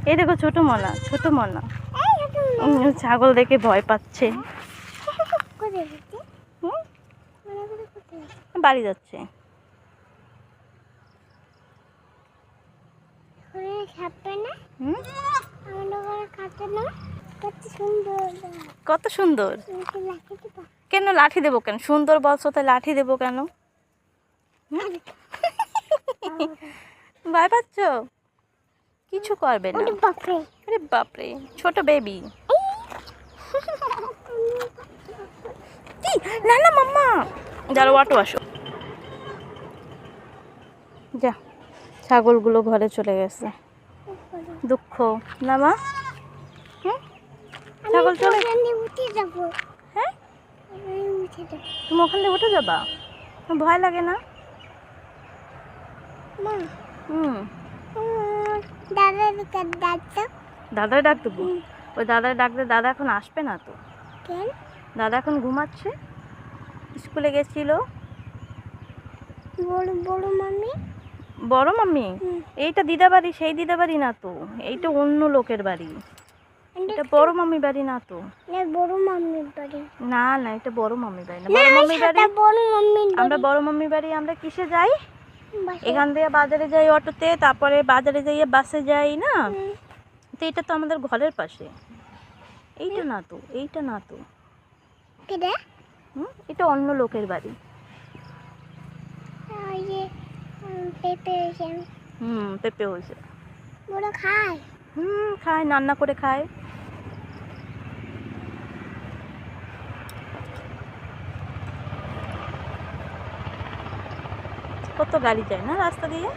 এই দেখো ছোট মনা, ছোট মনা ছাগল দেখে ভয় পাচ্ছে। বাড়ি যাচ্ছে। কত সুন্দর। কেন লাঠি দেবো কেন? সুন্দর বলছো তাই লাঠি দেবো কেন? ভয় পাচ্ছ? কিছু করবে না। আরে বাপরে, ছোট বেবি। না না মাম্মা, যারা অটো আসো। যা, ছাগলগুলো ঘরে চলে গেছে। দুঃখ না মা? ছাগল চলে। হ্যাঁ, তুমি ওখান থেকে উঠে যাবা? ভয় লাগে না? দাদার ডাক দেবো? ওই দাদার ডাকলে দাদা এখন আসবে না তো। দাদা এখন ঘুমাচ্ছে, স্কুলে গেছিল। বড় মাম্মি? এইটা দিদা বাড়ি, সেই দিদা বাড়ি না তো, এইটা অন্য লোকের বাড়ি। এটা বড় মাম্মি বাড়ি না তো। বড় মাম্মির বাড়ি না না, এটা বড় মাম্মি বাড়ি না। বড় মাম্মি বাড়ি, আমরা বড় মাম্মি বাড়ি আমরা কিসে যাই? এখান থেকে বাজারে যাই অটোতে, তারপরে বাজারে যাইয়ে বাসে যাই না। তো এটা তো আমাদের ঘরের পাশে। এইটা না তো, এইটা না তো। এটা অন্য লোকের বাড়ি। পেঁপে হয়েছে। খায়, রান্না করে খায়। কত গাড়ি যায় না রাস্তা দিয়ে।